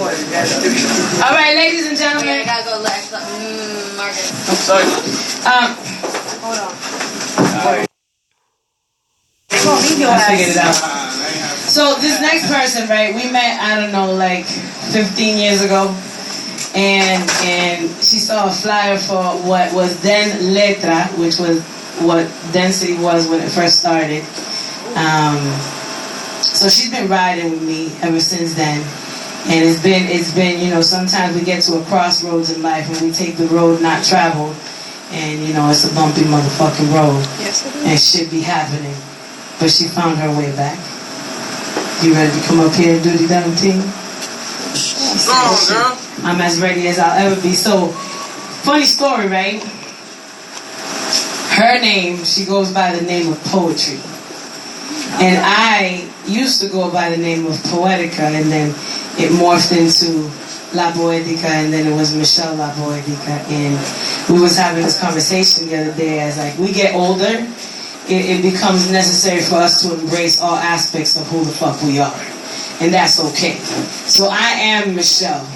All right, ladies and gentlemen. I gotta go last. Marcus. I'm sorry. Hold on. I figured it out. So this next person, right? We met, I don't know, like 15 years ago, and she saw a flyer for what was then Letra, which was what Dencity was when it first started. So she's been riding with me ever since then. And it's been, you know, sometimes we get to a crossroads in life and we take the road not traveled, and you know, it's a bumpy motherfucking road. Yes, it is. And shit be happening. But she found her way back. You ready to come up here and do the damn thing? Go on, girl. I'm as ready as I'll ever be. So, funny story, right? Her name, she goes by the name of Poetry. And I used to go by the name of Poetica, and then it morphed into La Poetica, and then it was Michelle La Poetica. And we was having this conversation the other day as like we get older, it becomes necessary for us to embrace all aspects of who the fuck we are. And that's okay. So I am Michelle,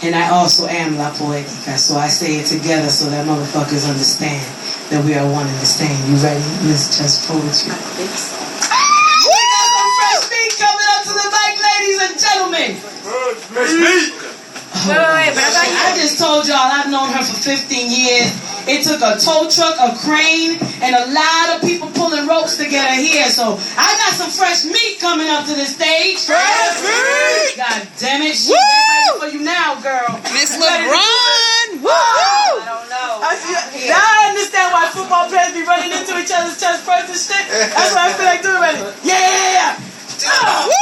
and I also am La Poetica. So I say it together so that motherfuckers understand that we are one and the same. You ready? It's just poetry. I think so. Gentlemen. Wait, but I just told y'all I've known her for 15 years. It took a tow truck, a crane, and a lot of people pulling ropes to get her here. So I got some fresh meat coming up to the stage. Fresh meat! God damn it. She's ready for you now, girl. Miss LeBron! Woo! I don't know. Now I understand why football players be running into each other's chest first and shit. That's what I feel like doing right now. Yeah! Oh. Woo!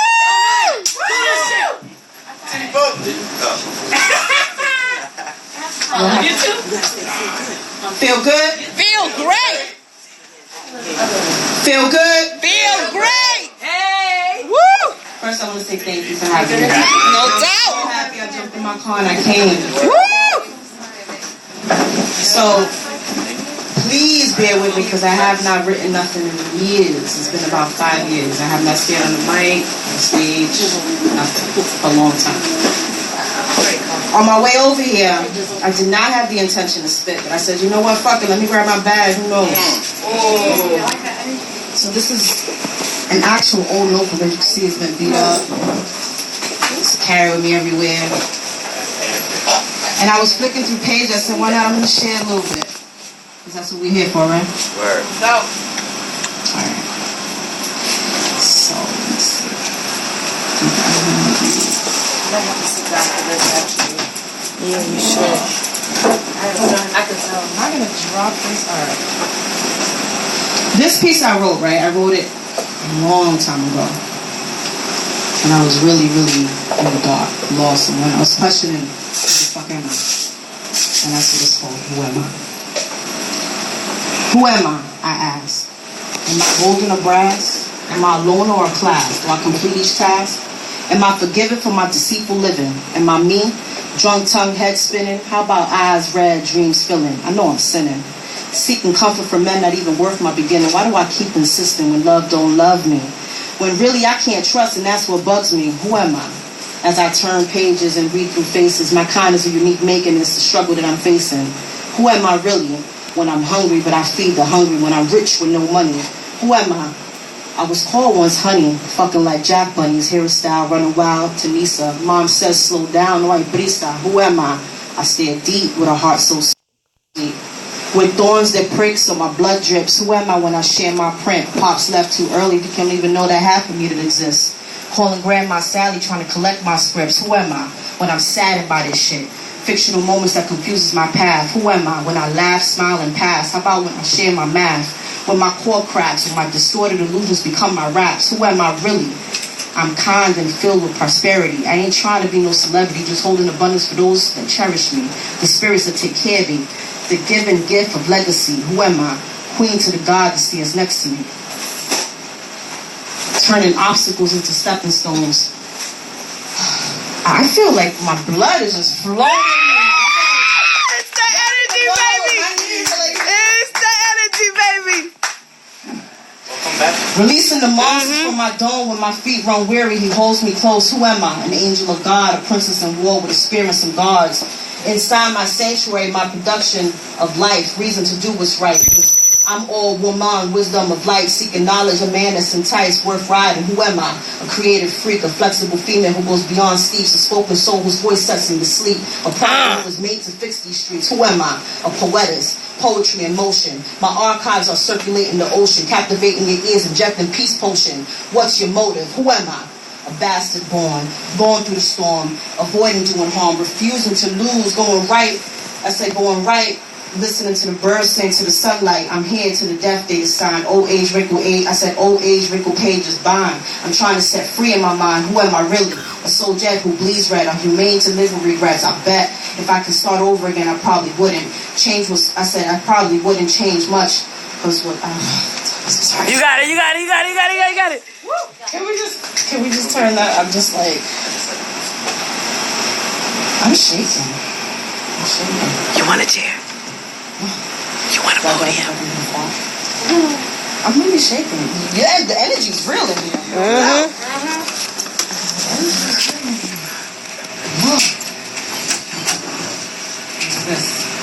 You too? Feel good? Feel great! Feel good? Feel great! Hey! Woo! First, I want to say thank you for having me. No I'm doubt! happy I jumped in my car and I came. Woo! So, please bear with me because I have not written nothing in years. It's been about 5 years. I have not stayed on the mic, on the stage, nothing, for a long time. On my way over here, I did not have the intention to spit, but I said, you know what, fuck it, let me grab my bag, who knows? Oh. So this is an actual old notebook, as you can see, it's been beat up. It's carried with me everywhere. And I was flicking through pages, I said, why not, I'm going to share a little bit. Because that's what we're here for, right? Word. No. Alright. So, let's see. I don't want to sit down for this, actually. Yeah, you should. I can tell. Am I going to drop this? Alright. This piece I wrote, right? I wrote it a long time ago. And I was really, really in the dark, lost. And when I was questioning, who the fuck am I? And that's what it's called, who am I? Who am I ask. Am I golden or brass? Am I alone or a class? Do I complete each task? Am I forgiven for my deceitful living? Am I me? Drunk tongue, head spinning? How about eyes red, dreams filling? I know I'm sinning. Seeking comfort from men not even worth my beginning. Why do I keep insisting when love don't love me? When really I can't trust, and that's what bugs me. Who am I? As I turn pages and read through faces, my kind is a unique making. It's the struggle that I'm facing. Who am I really? When I'm hungry, but I feed the hungry. When I'm rich with no money. Who am I? I was called once honey, fucking like Jack Bunny's hairstyle, running wild, Tanisa. Mom says slow down, no hay prisa. Who am I? I stare deep with a heart so sweet. With thorns that prick so my blood drips. Who am I when I share my print? Pops left too early, you can't even know that half of me that exists. Calling Grandma Sally, trying to collect my scripts. Who am I when I'm saddened by this shit? Fictional moments that confuses my path. Who am I when I laugh, smile, and pass? How about when I share my math? When my core cracks, when my distorted illusions become my raps. Who am I really? I'm kind and filled with prosperity. I ain't trying to be no celebrity, just holding abundance for those that cherish me. The spirits that take care of me. The given gift of legacy. Who am I? Queen to the God that stands next to me. Turning obstacles into stepping stones. I feel like my blood is just flowing. It's the energy, baby! It's the energy, baby! Releasing the monsters from my dome when my feet run weary, he holds me close. Who am I? An angel of God, a princess in war with a spear and some guards. Inside my sanctuary, my production of life, reason to do what's right. I'm all woman, wisdom of light, seeking knowledge, a man that's enticed, worth riding. Who am I? A creative freak, a flexible female who goes beyond steeps, a spoken soul whose voice sets me to sleep. A prophet who was made to fix these streets. Who am I? A poetess, poetry in motion. My archives are circulating the ocean, captivating your ears, injecting peace potion. What's your motive? Who am I? A bastard born through the storm, avoiding doing harm, refusing to lose, going right. I say going right. Listening to the birds sing to the sunlight. I'm here to the death date sign. Old age, wrinkle age. I said old age, wrinkle page is bind. I'm trying to set free in my mind. Who am I really? A soul jet who bleeds red. I'm humane to live with regrets. I bet if I could start over again, I probably wouldn't. I said I probably wouldn't change much. Cause what? Sorry. You got it. Woo. Can we just turn that? I'm just like, I'm shaking. You want a chair? You want a podium? I'm really shaking. Yeah, the energy's real in here.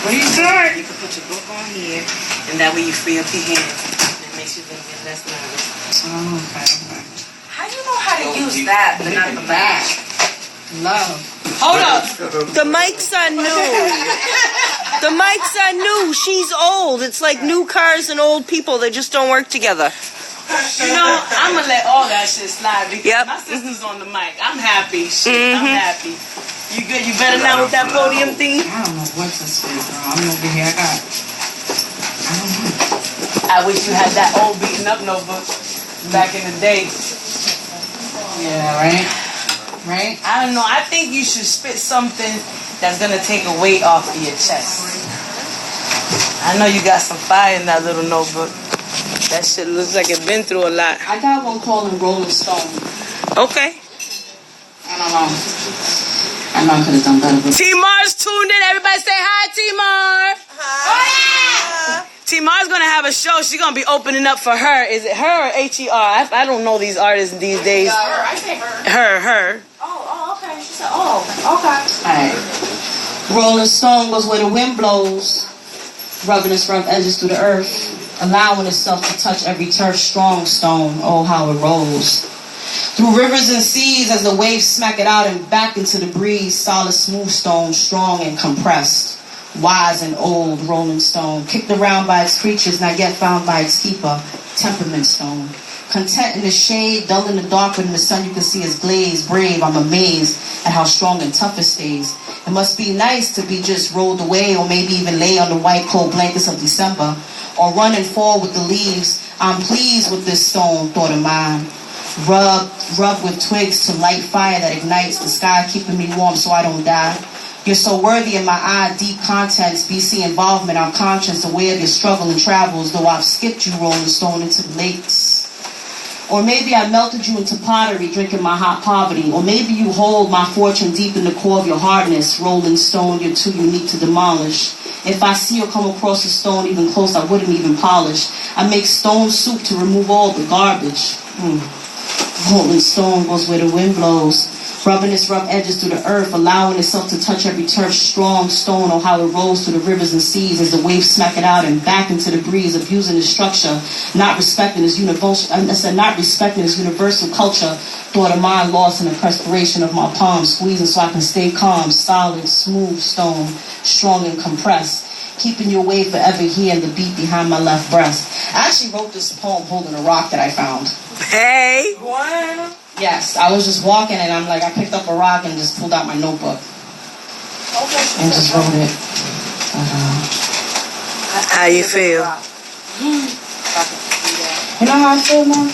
What are you doing? You can put your book on here, and that way you free up your hands. It makes you a little bit less nervous. Oh, okay. How do you know how to use that, but not the back? Love. Hold up. The mics are new. The mics are new. She's old. It's like new cars and old people. They just don't work together. You know, I'm going to let all that shit slide because my sister's on the mic. I'm happy. I'm happy. You good? You better now with that podium thing? I don't know what to say, girl. I'm over here. I don't know. I wish you had that old beaten up notebook back in the day. Yeah, right? Right? I don't know. I think you should spit something that's going to take a weight off of your chest. I know you got some fire in that little notebook. That shit looks like it's been through a lot. I got one called Rolling Stone. Okay. I don't know. I know I could have done better. But T-Mar's tuned in. Everybody say hi, T-Mar. Hi. Oh, yeah. T-Mar's going to have a show. She's going to be opening up for her. Is it her or H-E-R? I don't know these artists these days. Her. I say her. Her. Oh, okay. She said, oh, okay. alright. Rolling Stone goes where the wind blows, rubbing its rough edges through the earth, allowing itself to touch every turf. Strong stone, oh how it rolls. Through rivers and seas as the waves smack it out and back into the breeze. Solid smooth stone, strong and compressed. Wise and old rolling stone, kicked around by its creatures, not yet found by its keeper. Temperament stone. Content in the shade, dull in the dark, but in the sun you can see its glaze. Brave, I'm amazed at how strong and tough it stays. It must be nice to be just rolled away, or maybe even lay on the white cold blankets of December, or run and fall with the leaves. I'm pleased with this stone, thought of mine. Rub with twigs to light fire that ignites the sky, keeping me warm so I don't die. You're so worthy in my eye, deep contents, BC involvement. I'm conscious, aware of your struggle and travels, though I've skipped you, rolling stone, into the lakes. Or maybe I melted you into pottery, drinking my hot poverty. Or maybe you hold my fortune deep in the core of your hardness, rolling stone, you're too unique to demolish. If I see or come across a stone even close, I wouldn't even polish. I make stone soup to remove all the garbage. Rolling stone goes where the wind blows, rubbing its rough edges through the earth, allowing itself to touch every turf. Strong stone, oh how it rolls through the rivers and seas as the waves smack it out and back into the breeze, abusing its structure, not respecting its universal culture. Thought of mine lost in the perspiration of my palms, squeezing so I can stay calm. Solid, smooth stone, strong and compressed, keeping you away forever, hearing the beat behind my left breast. I actually wrote this poem holding a rock that I found. Hey. What? Yes, I was just walking and I picked up a rock and just pulled out my notebook and just wrote it. How you feel? You know how I feel now?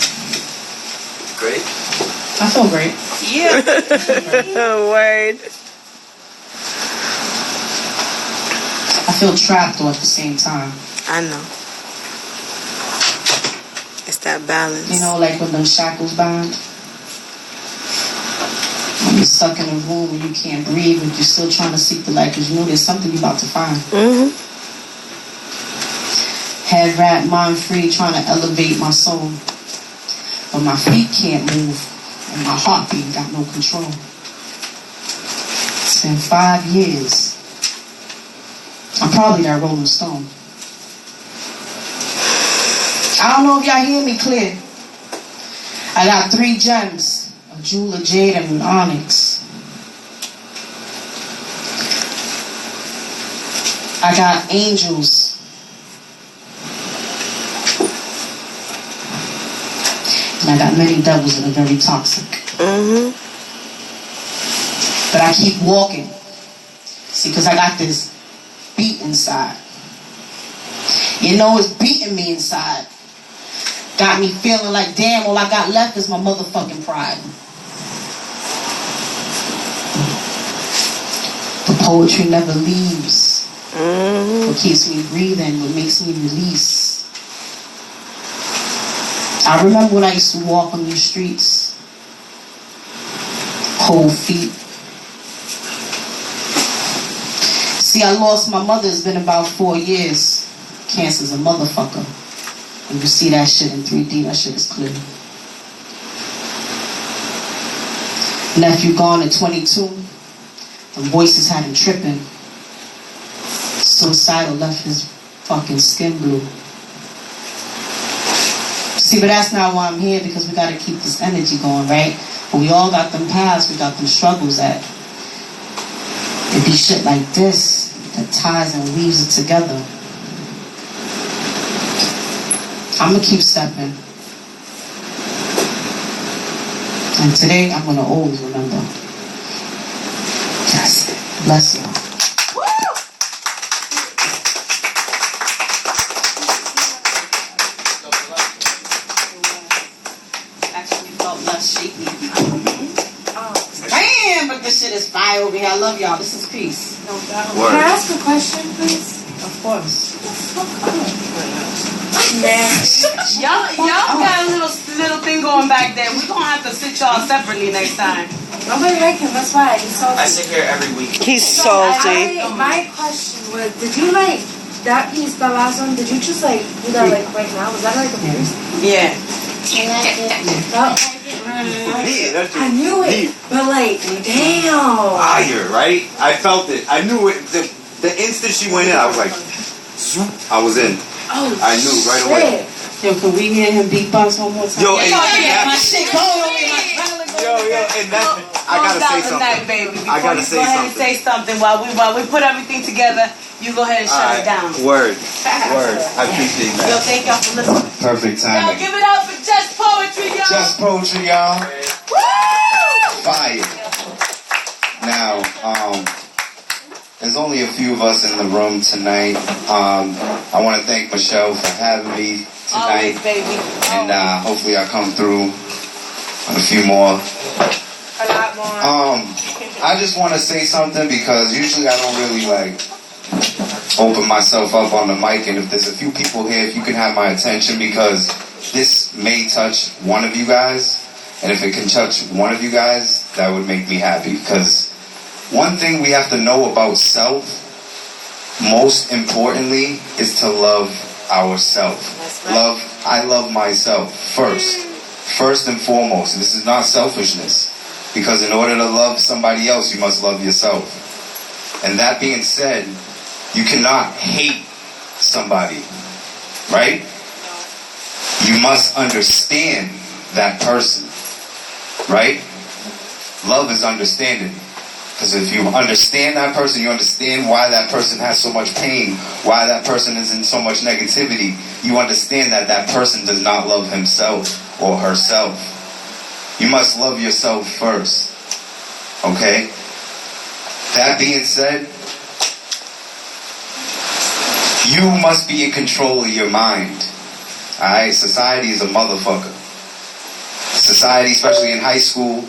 Great. I feel great. Yeah. Word. I feel trapped though at the same time. I know. It's that balance. You know, like when them shackles bind. When you're stuck in a room and you can't breathe, but you're still trying to seek the light because you know there's something you're about to find. Head wrapped, mind free, trying to elevate my soul. but my feet can't move, and my heartbeat got no control. It's been 5 years. I'm probably that Rolling Stone. I don't know if y'all hear me clear. I got 3 gems, a jewel, a jade, and an onyx. I got angels. And I got many devils that are very toxic. But I keep walking. See, because I got this beat inside. You know, it's beating me inside. Got me feeling like, damn, all I got left is my motherfucking pride. The poetry never leaves. What keeps me breathing, what makes me release. I remember when I used to walk on these streets. Cold feet. See, I lost my mother. It's been about 4 years. Cancer's a motherfucker. And you see that shit in 3D, that shit is clear. Nephew gone at 22. The voices had him tripping. Suicidal, left his fucking skin blue. See, but that's not why I'm here, because we gotta keep this energy going, right? But we all got them paths, we got them struggles that it be shit like this that ties and weaves it together. I'm gonna keep stepping. And today, I'm gonna always remember. That's it. Bless you. Actually felt less shaky. Damn, but this shit is fire over here. I love y'all. This is peace. Can I ask a question, please? Of course. Y'all got a little thing going back there. We're gonna have to sit y'all separately next time. Nobody like him, that's why. He's salty. I sit here every week. He's salty. My question was, did you like that piece, the last one, did you just like do that like right now? Was that like a first? Yeah. I knew it, but like, damn. Fire, right? I felt it. I knew it. The instant she went in, I was like, swoop, I was in. Oh, I knew right away. Yo, can we hear him beatbox one more time? Yo, and my shit going over my and that, I gotta say something. Baby. I gotta Before say you go ahead and something. say something while we put everything together. You go ahead and shut it down. Word. I appreciate Yo, that. thank y'all for listening. Perfect Yo, timing. give it up for Just Poetry, y'all. Just poetry, y'all. Woo! Fire. Now, there's only a few of us in the room tonight. I want to thank Michelle for having me tonight. Always, baby. And hopefully I come through on a few more. A lot more. I just want to say something because usually I don't really like open myself up on the mic, and if there's a few people here, if you can have my attention, because this may touch one of you guys, and if it can touch one of you guys, that would make me happy. Because one thing we have to know about self, most importantly, is to love ourselves. Right. I love myself first and foremost. This is not selfishness, because in order to love somebody else, you must love yourself. And that being said, you cannot hate somebody, right? You must understand that person, right? Love is understanding. Because if you understand that person, you understand why that person has so much pain, why that person is in so much negativity. You understand that that person does not love himself or herself. You must love yourself first, okay? That being said, you must be in control of your mind. Alright? Society is a motherfucker. Society, especially in high school,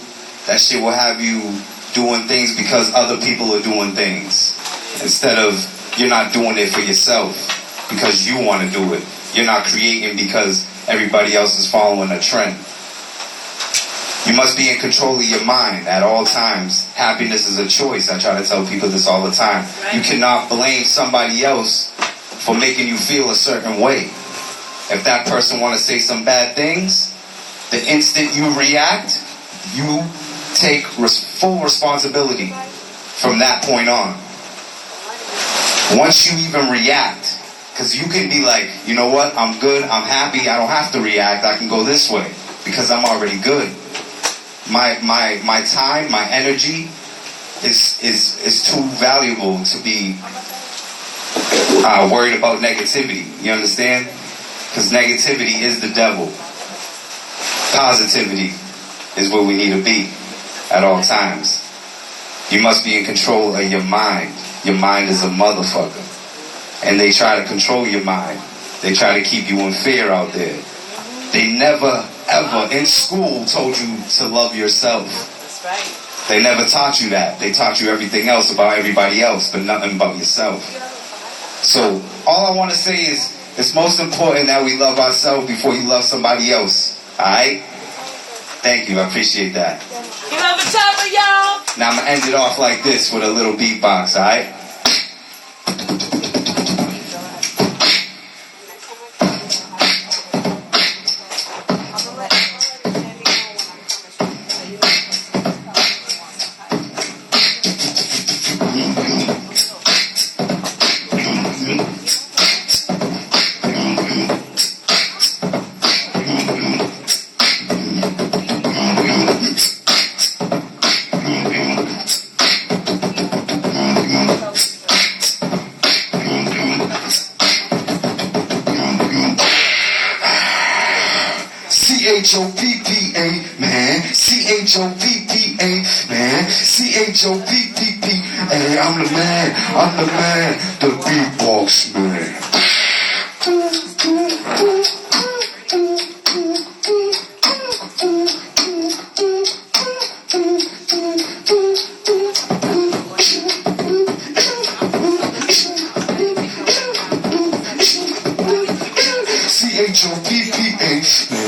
that shit will have you doing things because other people are doing things. Instead of you're not doing it for yourself because you want to do it. You're not creating because everybody else is following a trend. You must be in control of your mind at all times. Happiness is a choice. I try to tell people this all the time. You cannot blame somebody else for making you feel a certain way. If that person want to say some bad things, The instant you react, you take full responsibility from that point on. Once you even react, because you can be like, you know what, I'm good, I'm happy, I don't have to react, I can go this way, because I'm already good. My time, my energy is too valuable to be worried about negativity. You understand? Because negativity is the devil. Positivity is where we need to be at all times. You must be in control of your mind. Your mind is a motherfucker. And they try to control your mind. They try to keep you in fear out there. They never, ever in school told you to love yourself. That's right. They never taught you that. They taught you everything else about everybody else, but nothing about yourself. So all I want to say is, it's most important that we love ourselves before you love somebody else. Alright? Thank you, I appreciate that. You love the Choppa, y'all. Now I'm going to end it off like this with a little beatbox, alright? C-H-O-P-P-A, man. C-H-O-P-P-A, man. C-H-O-P-P-P-A. I'm the man. The beatbox man. C-H-O-P-P-A, man.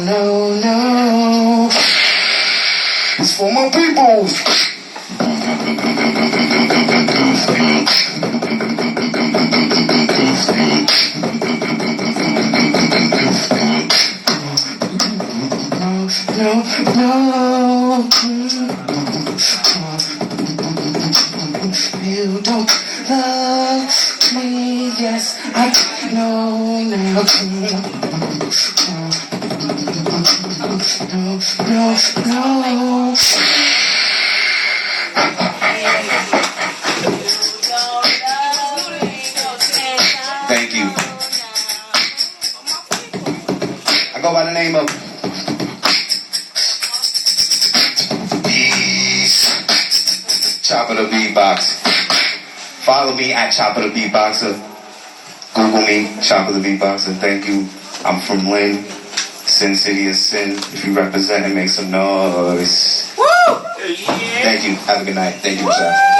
No. It's for my people. No. You don't love me, yes, I know now. No. Thank you. I go by the name of Choppa the Beatbox. Follow me at Choppa the Beatboxer. Google me, Choppa the Beatboxer. Thank you. I'm from Lynn. Sin City is Sin. If you represent it, make some noise. Woo! Yeah. Thank you. Have a good night. Thank you, Choppa.